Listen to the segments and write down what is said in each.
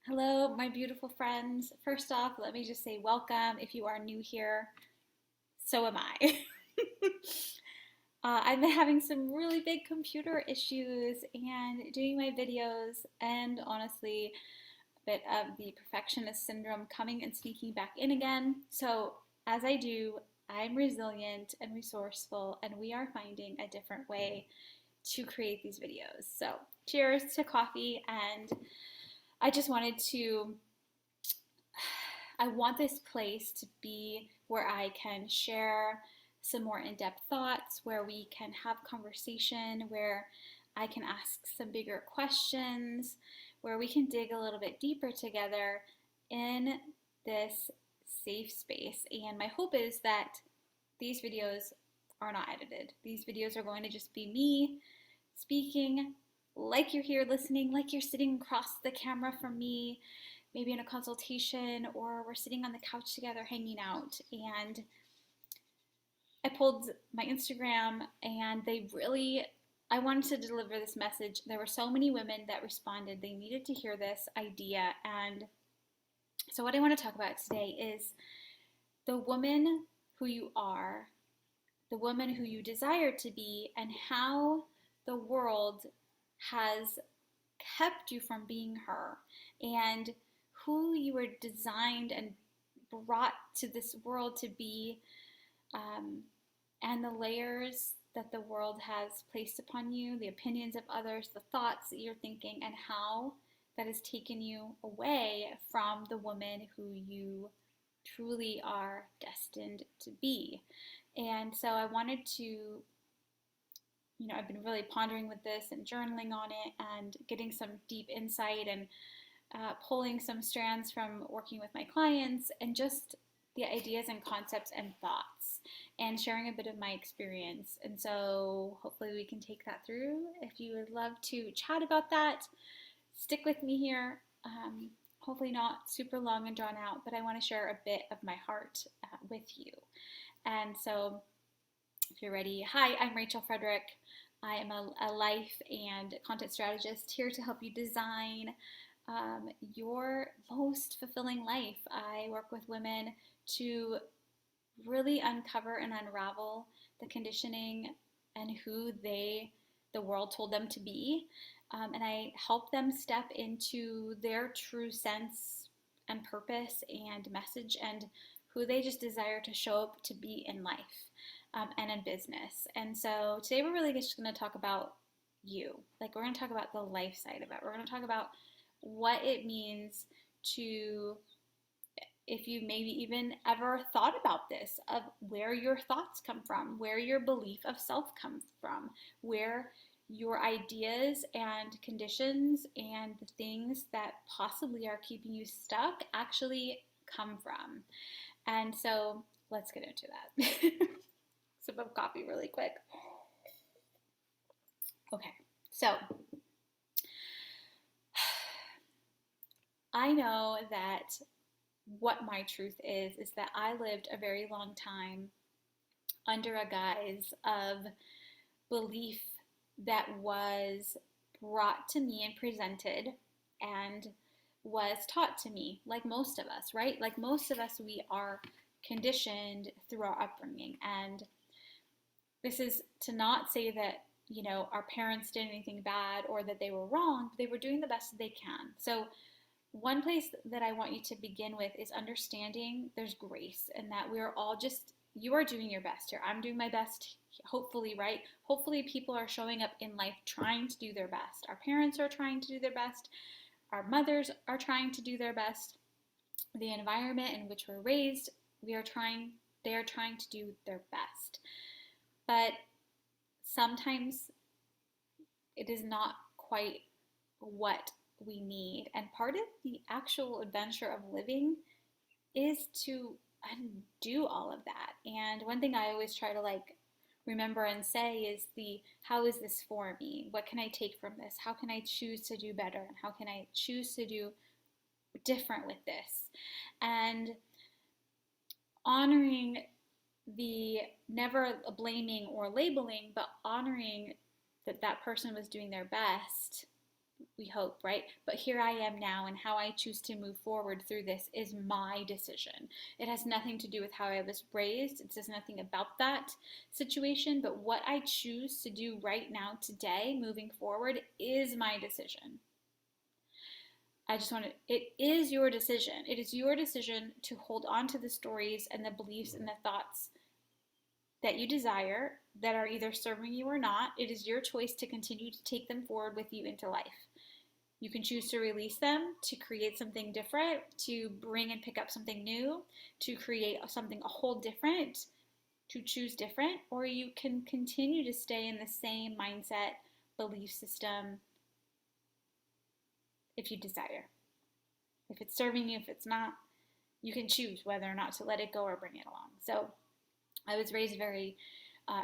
Hello, my beautiful friends. First off, let me just say welcome. If you are new here, so am I. I've been having some really big computer issues and doing my videos, and honestly, a bit of the perfectionist syndrome coming and sneaking back in again. So, as I do, I'm resilient and resourceful, and we are finding a different way to create these videos. So, cheers to coffee, and I just wanted to I want this place to be where I can share some more in depth thoughts, where we can have conversation, where I can ask some bigger questions, where we can dig a little bit deeper together in this safe space. And my hope is that these videos are not edited. These videos are going to just be me speaking like you're here listening, like you're sitting across the camera from me, maybe in a consultation, or we're sitting on the couch together hanging out. And I pulled my Instagram and I wanted to deliver this message. There were so many women that responded. They needed to hear this idea. And so, what I want to talk about today is the woman who you are, the woman who you desire to be, and how the world has kept you from being her, and who you were designed and brought to this world to be, um, and the layers that the world has placed upon you, the opinions of others, the thoughts that you're thinking, and how that has taken you away from the woman who you truly are destined to be. And so I wanted to, I've been really pondering with this and journaling on it and getting some deep insight and pulling some strands from working with my clients and just the ideas and concepts and thoughts and sharing a bit of my experience. And so hopefully we can take that through. If you would love to chat about that, stick with me here. Hopefully not super long and drawn out, but I want to share a bit of my heart with you. And so if you're ready, hi, I'm Rachel Frederick. I am a life and content strategist here to help you design your most fulfilling life. I work with women to really uncover and unravel the conditioning and who the world told them to be. And I help them step into their true sense and purpose and message and who they just desire to show up to be in life and in business. And so today we're really just going to talk about you. Like, we're going to talk about the life side of it. We're going to talk about what it means to, if you maybe even ever thought about this, of where your thoughts come from, where your belief of self comes from, where your ideas and conditions and the things that possibly are keeping you stuck actually come from. And so let's get into that. Sip of coffee really quick. Okay, so I know that what my truth is that I lived a very long time under a guise of belief that was brought to me and presented and was taught to me, like most of us, right? Like most of us, we are conditioned through our upbringing. And this is to not say that, our parents did anything bad or that they were wrong. They were doing the best they can. So one place that I want you to begin with is understanding there's grace and that we're all just, you are doing your best here. I'm doing my best, hopefully, right? Hopefully people are showing up in life trying to do their best. Our parents are trying to do their best. Our mothers are trying to do their best. The environment in which we're raised, they are trying to do their best. But sometimes it is not quite what we need. And part of the actual adventure of living is to undo all of that. And one thing I always try to remember and say is how is this for me? What can I take from this? How can I choose to do better? And how can I choose to do different with this? And honoring the never blaming or labeling, but honoring that that person was doing their best we hope, right? But here I am now, and how I choose to move forward through this is my decision. It has nothing to do with how I was raised. It says nothing about that situation, but what I choose to do right now, today, moving forward, is my decision. I just want to, it is your decision. It is your decision to hold on to the stories and the beliefs and the thoughts that you desire that are either serving you or not. It is your choice to continue to take them forward with you into life. You can choose to release them, to create something different, to bring and pick up something new, to create something a whole different, to choose different, or you can continue to stay in the same mindset, belief system if you desire. If it's serving you, if it's not, you can choose whether or not to let it go or bring it along. So I was raised very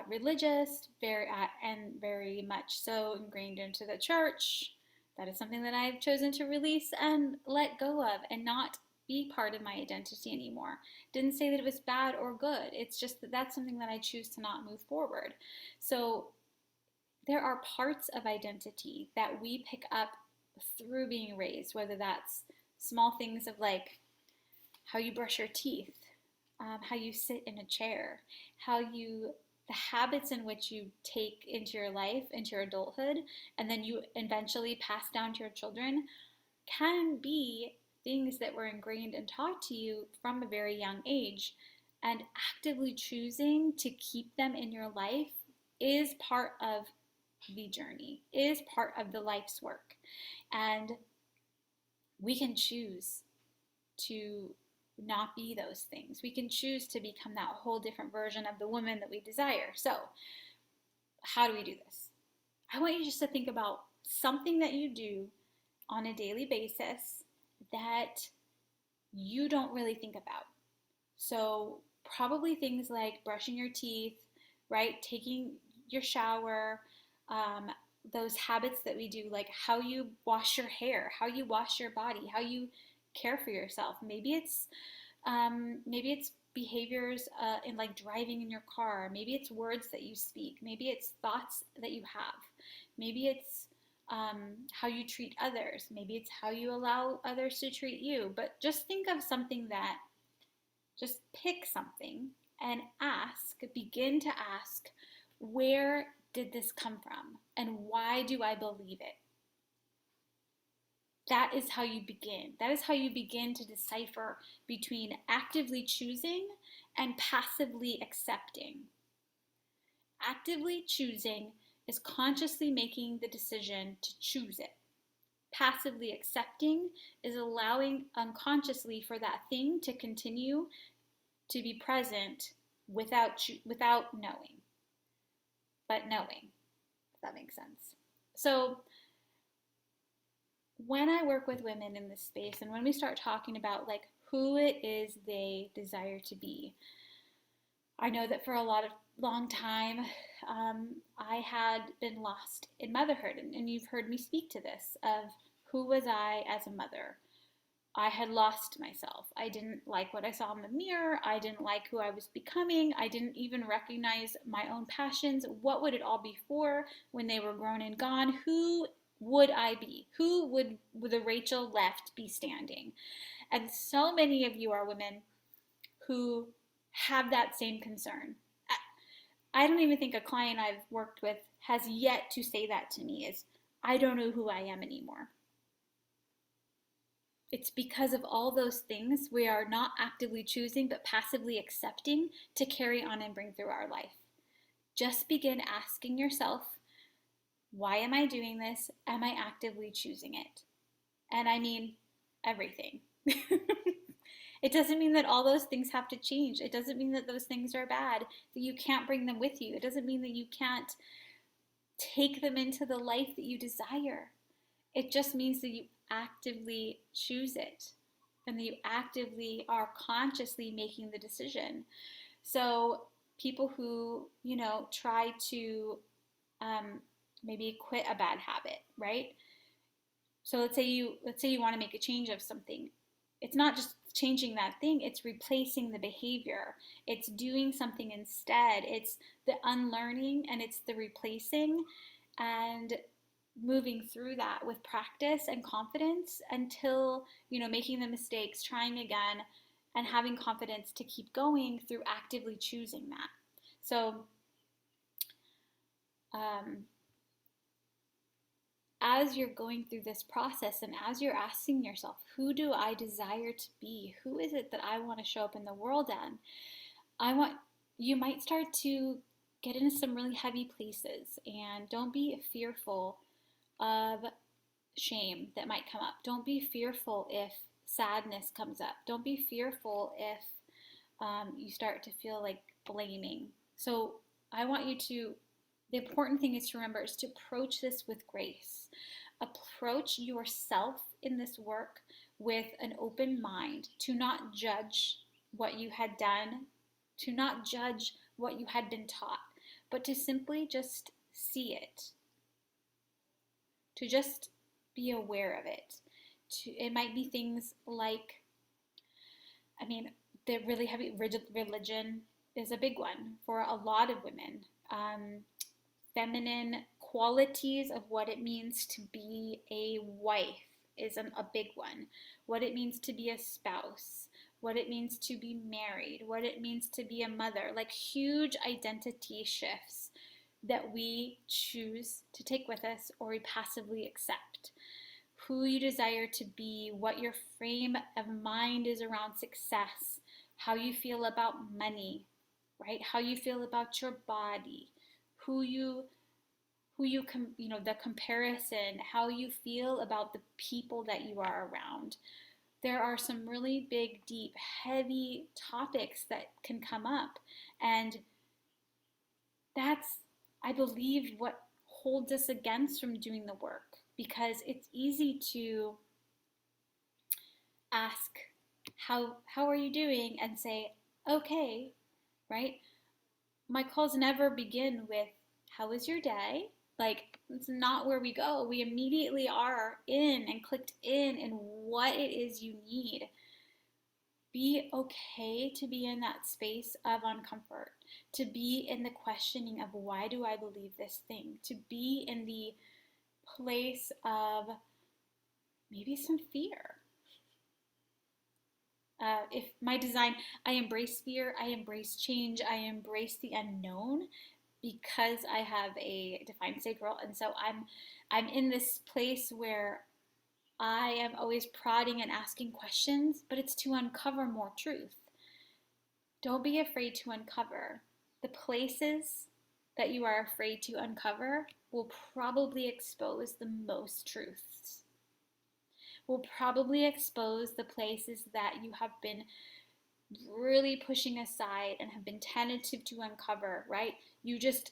religious, and very much so ingrained into the church. That is something that I've chosen to release and let go of and not be part of my identity anymore. Didn't say that it was bad or good. It's just that that's something that I choose to not move forward. So there are parts of identity that we pick up through being raised, whether that's small things of like how you brush your teeth, how you sit in a chair, the habits in which you take into your life, into your adulthood, and then you eventually pass down to your children, can be things that were ingrained and taught to you from a very young age. And actively choosing to keep them in your life is part of the journey, is part of the life's work. And we can choose to not be those things. We can choose to become that whole different version of the woman that we desire. So, how do we do this? I want you just to think about something that you do on a daily basis that you don't really think about. So, probably things like brushing your teeth, right? Taking your shower, those habits that we do, like how you wash your hair, how you wash your body, how you care for yourself. Maybe it's behaviors in like driving in your car. Maybe it's words that you speak. Maybe it's thoughts that you have. Maybe it's how you treat others. Maybe it's how you allow others to treat you. But just think of something that, just pick something and begin to ask, where did this come from? And why do I believe it? That is how you begin. That is how you begin to decipher between actively choosing and passively accepting. Actively choosing is consciously making the decision to choose it. Passively accepting is allowing unconsciously for that thing to continue to be present without knowing, but knowing, if that makes sense. So when I work with women in this space, and when we start talking about like who it is they desire to be, I know that for a long time, I had been lost in motherhood, and you've heard me speak to this of who was I as a mother. I had lost myself. I didn't like what I saw in the mirror. I didn't like who I was becoming. I didn't even recognize my own passions. What would it all be for when they were grown and gone? Who would I be? Who would the Rachel left be standing? And so many of you are women who have that same concern. I don't even think a client I've worked with has yet to say that to me, is I don't know who I am anymore. It's because of all those things we are not actively choosing but passively accepting to carry on and bring through our life. Just begin asking yourself, why am I doing this? Am I actively choosing it? And I mean everything. It doesn't mean that all those things have to change. It doesn't mean that those things are bad, that you can't bring them with you. It doesn't mean that you can't take them into the life that you desire. It just means that you actively choose it and that you actively are consciously making the decision. So people who, try to maybe quit a bad habit, right? So let's say you want to make a change of something. It's not just changing that thing, it's replacing the behavior. It's doing something instead. It's the unlearning and it's the replacing. And moving through that with practice and confidence until, making the mistakes, trying again, and having confidence to keep going through actively choosing that. So, um, as you're going through this process and as you're asking yourself, who do I desire to be? Who is it that I want to show up in the world in? You might start to get into some really heavy places, and don't be fearful of shame that might come up. Don't be fearful if sadness comes up. Don't be fearful if you start to feel like blaming. So the important thing is to remember is to approach this with grace. Approach yourself in this work with an open mind, to not judge what you had done, to not judge what you had been taught, but to simply just see it, to just be aware of it. It might be things like, the really heavy religion is a big one for a lot of women. Feminine qualities of what it means to be a wife is a big one. What it means to be a spouse, what it means to be married, what it means to be a mother, like huge identity shifts that we choose to take with us or we passively accept. Who you desire to be, what your frame of mind is around success, how you feel about money, right? How you feel about your body, the comparison, how you feel about the people that you are around. There are some really big, deep, heavy topics that can come up. And that's, I believe, what holds us against from doing the work, because it's easy to ask, how are you doing? And say, okay, right? My calls never begin with, how was your day? Like, it's not where we go. We immediately are in and clicked in what it is you need. Be okay to be in that space of uncomfort, to be in the questioning of, why do I believe this thing? To be in the place of maybe some fear. If my design, I embrace fear, I embrace change, I embrace the unknown, because I have a defined sacral, and so I'm in this place where I am always prodding and asking questions, but it's to uncover more truth. Don't be afraid to uncover. The places that you are afraid to uncover will probably expose the most truths. Will probably expose the places that you have been really pushing aside and have been tentative to uncover, right? You just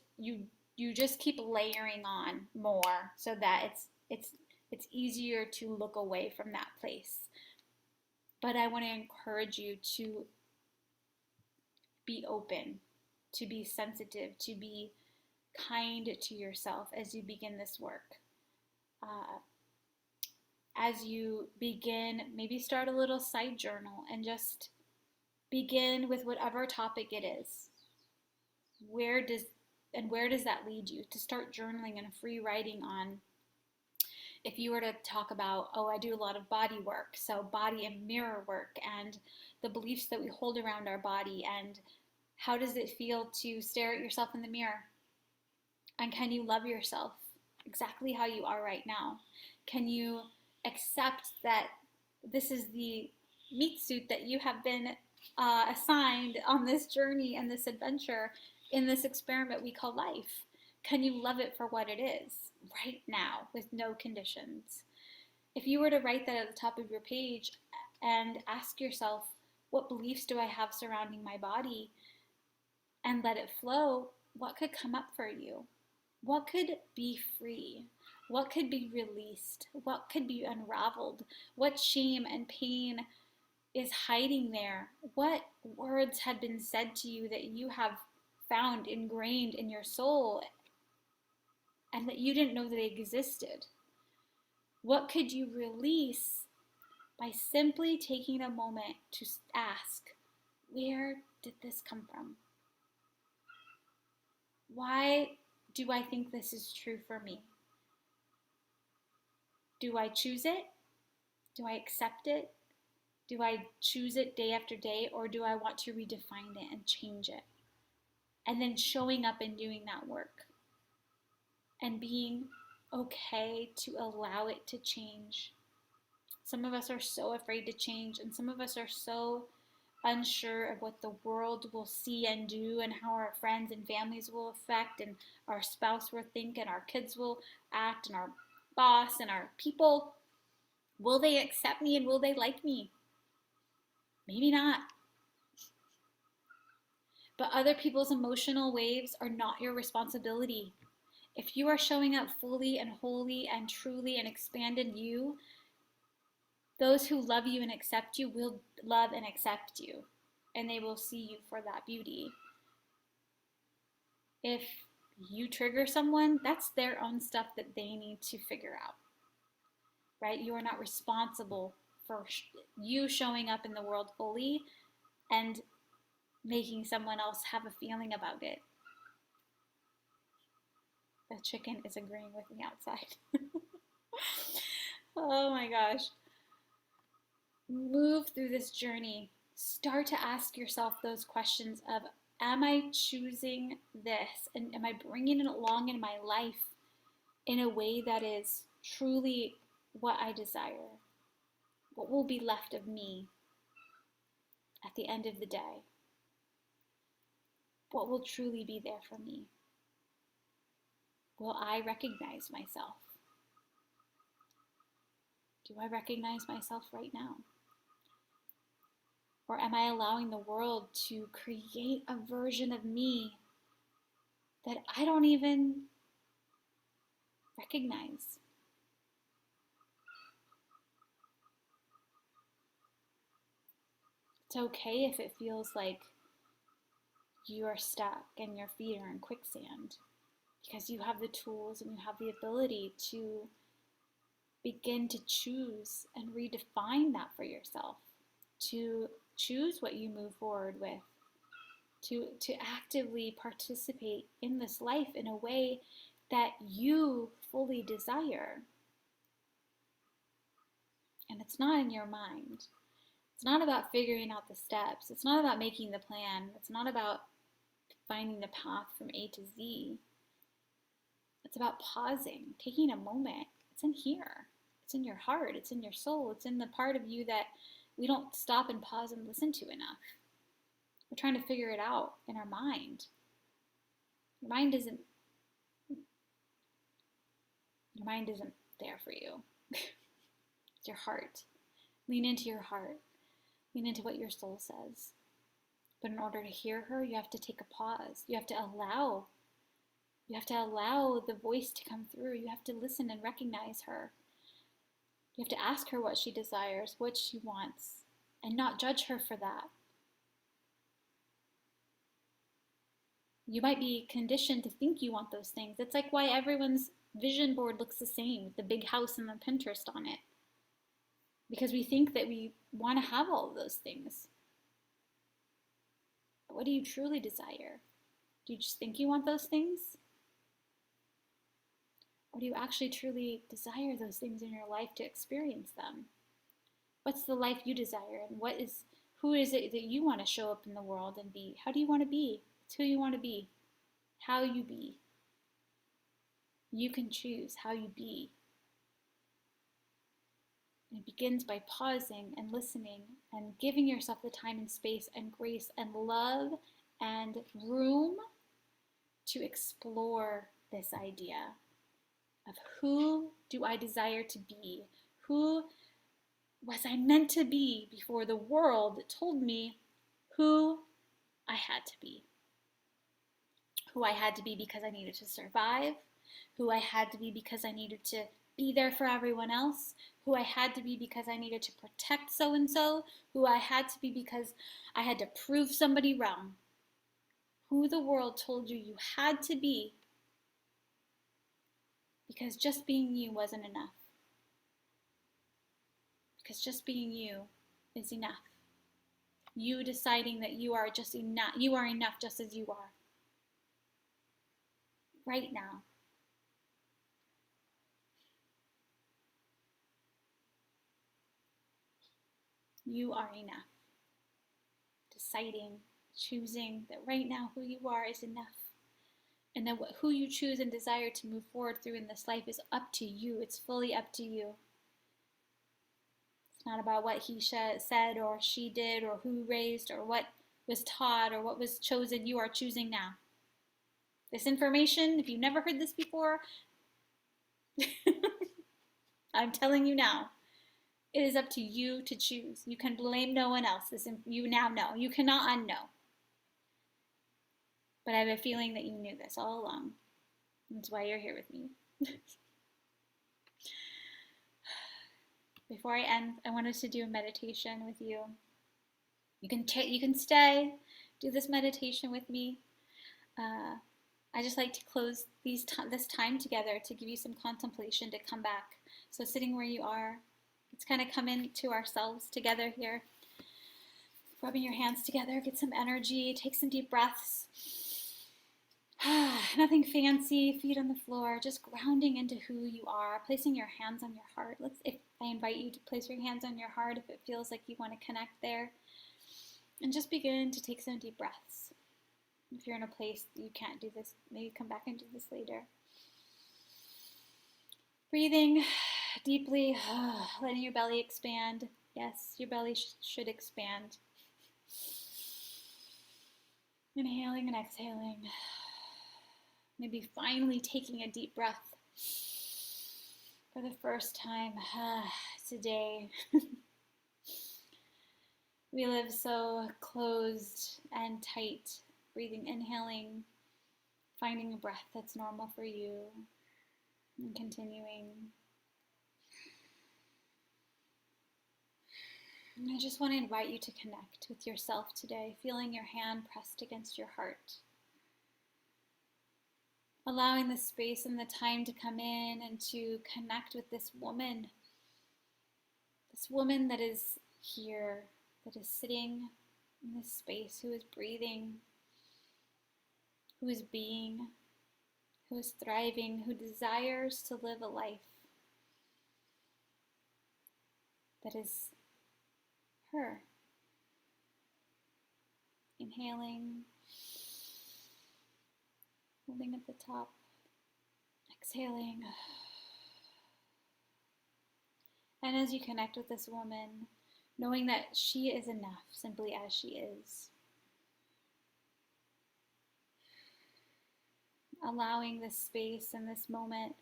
keep layering on more so that it's easier to look away from that place. But I want to encourage you to be open, to be sensitive, to be kind to yourself as you begin this work. As you begin, maybe start a little side journal and just begin with whatever topic it is. Where does that lead you? To start journaling and free writing on, if you were to talk about, I do a lot of body work, so body and mirror work, and the beliefs that we hold around our body, and how does it feel to stare at yourself in the mirror? And can you love yourself exactly how you are right now? Can you accept that this is the meat suit that you have been assigned on this journey and this adventure in this experiment we call life? Can you love it for what it is right now with no conditions? If you were to write that at the top of your page and ask yourself, what beliefs do I have surrounding my body, and let it flow, what could come up for you? What could be free? What could be released? What could be unraveled? What shame and pain is hiding there? What words had been said to you that you have found ingrained in your soul and that you didn't know that they existed? What could you release by simply taking a moment to ask, where did this come from? Why do I think this is true for me? Do I choose it? Do I accept it? Do I choose it day after day, or do I want to redefine it and change it? And then showing up and doing that work and being okay to allow it to change. Some of us are so afraid to change, and some of us are so unsure of what the world will see and do, and how our friends and families will affect, and our spouse will think, and our kids will act, and our boss and our people. Will they accept me and will they like me? Maybe not. But other people's emotional waves are not your responsibility. If you are showing up fully and wholly and truly and expanded you, those who love you and accept you will love and accept you, and they will see you for that beauty. If you trigger someone, that's their own stuff that they need to figure out, right? You are not responsible for you showing up in the world fully and making someone else have a feeling about it. The chicken is agreeing with me outside. Oh my gosh. Move through this journey. Start to ask yourself those questions of, am I choosing this? And am I bringing it along in my life in a way that is truly what I desire? What will be left of me at the end of the day? What will truly be there for me? Will I recognize myself? Do I recognize myself right now? Or am I allowing the world to create a version of me that I don't even recognize? It's okay if it feels like you are stuck and your feet are in quicksand, because you have the tools and you have the ability to begin to choose and redefine that for yourself, to choose what you move forward with, to actively participate in this life in a way that you fully desire. And it's not in your mind. It's not about figuring out the steps. It's not about making the plan. It's not about finding the path from A to Z. It's about pausing, taking a moment. It's in here. It's in your heart. It's in your soul. It's in the part of you that we don't stop and pause and listen to enough. We're trying to figure it out in our mind. Your mind isn't there for you. It's your heart. Lean into your heart. Lean into what your soul says. But in order to hear her, you have to take a pause. You have to allow the voice to come through. You have to listen and recognize her. You have to ask her what she desires, what she wants, and not judge her for that. You might be conditioned to think you want those things. It's like why everyone's vision board looks the same, with the big house and the Pinterest on it. Because we think that we want to have all of those things. But what do you truly desire? Do you just think you want those things? Or do you actually truly desire those things in your life to experience them? What's the life you desire, and who is it that you want to show up in the world and be? How do you want to be? It's who you want to be. How you be. You can choose how you be. And it begins by pausing and listening and giving yourself the time and space and grace and love and room to explore this idea of, who do I desire to be? Who was I meant to be before the world told me who I had to be? Who I had to be because I needed to survive, who I had to be because I needed to be there for everyone else, who I had to be because I needed to protect so-and-so, who I had to be because I had to prove somebody wrong. Who the world told you you had to be, because just being you wasn't enough. Because just being you is enough. You deciding that you are just enough, you are enough just as you are. Right now. You are enough. Deciding, choosing that right now who you are is enough. And that who you choose and desire to move forward through in this life is up to you. It's fully up to you. It's not about what he said or she did or who raised or what was taught or what was chosen. You are choosing now. This information, if you've never heard this before, I'm telling you now, it is up to you to choose. You can blame no one else. You now know. You cannot unknow. But I have a feeling that you knew this all along. That's why you're here with me. Before I end, I want us to do a meditation with you. You can stay, do this meditation with me. I just like to close this time together to give you some contemplation to come back. So sitting where you are, let's kind of come into ourselves together here. Rubbing your hands together, get some energy, take some deep breaths. Nothing fancy, feet on the floor, just grounding into who you are, placing your hands on your heart. If I invite you to place your hands on your heart, if it feels like you want to connect there, and just begin to take some deep breaths. If you're in a place that you can't do this, maybe come back and do this later. Breathing deeply, letting your belly expand. Yes, your belly should expand. Inhaling and exhaling. Maybe finally taking a deep breath for the first time today. We live so closed and tight. Breathing, inhaling, finding a breath that's normal for you, and continuing. And I just want to invite you to connect with yourself today, feeling your hand pressed against your heart. Allowing the space and the time to come in and to connect with this woman that is here, that is sitting in this space, who is breathing, who is being, who is thriving, who desires to live a life that is her. Inhaling, holding at the top, exhaling. And as you connect with this woman, knowing that she is enough simply as she is. Allowing this space and this moment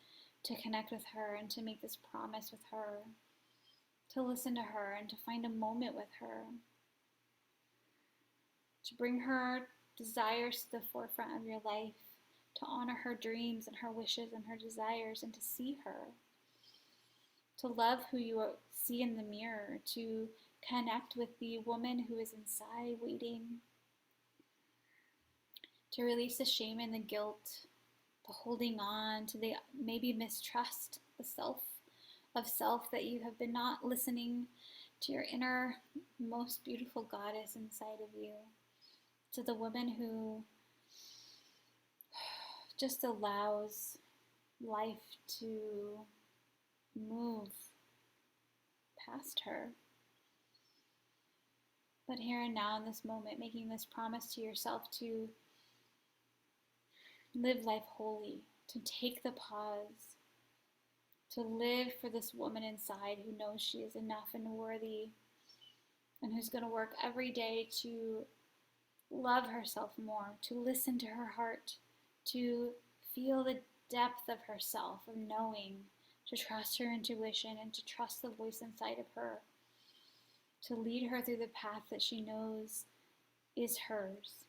to connect with her and to make this promise with her, to listen to her and to find a moment with her, to bring her desires to the forefront of your life, to honor her dreams and her wishes and her desires, and to see her, to love who you see in the mirror, to connect with the woman who is inside waiting, to release the shame and the guilt, the holding on, to the maybe mistrust, the self that you have been not listening to your inner most beautiful goddess inside of you, to the woman who just allows life to move past her. But here and now in this moment, making this promise to yourself to live life wholly, to take the pause, to live for this woman inside who knows she is enough and worthy, and who's going to work every day to love herself more, to listen to her heart, to feel the depth of herself, of knowing, to trust her intuition and to trust the voice inside of her, to lead her through the path that she knows is hers,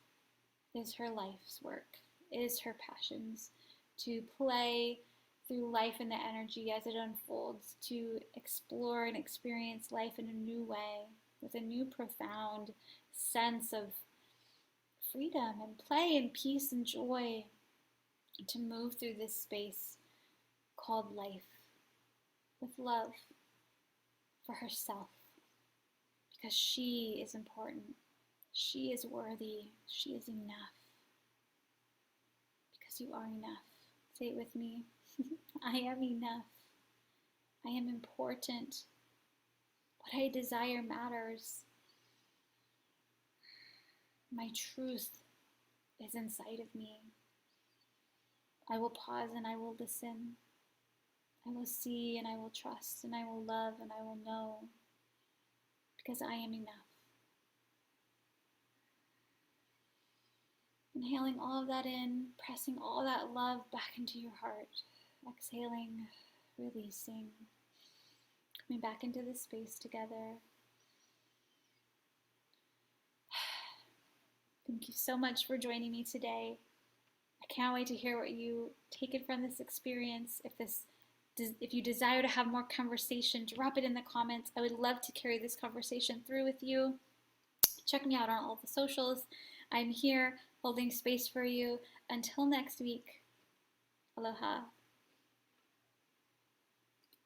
is her life's work, is her passions, to play through life and the energy as it unfolds, to explore and experience life in a new way, with a new profound sense of freedom and play and peace and joy, to move through this space called life with love for herself, because she is important, she is worthy, she is enough, because you are enough. Say it with me. I am enough. I am important. What I desire matters. My truth is inside of me. I will pause and I will listen. I will see and I will trust and I will love and I will know, because I am enough. Inhaling all of that in, pressing all that love back into your heart. Exhaling, releasing, coming back into the space together. Thank you so much for joining me today. I can't wait to hear what you take it from this experience. If you desire to have more conversation, drop it in the comments. I would love to carry this conversation through with you. Check me out on all the socials. I'm here holding space for you. Until next week, aloha.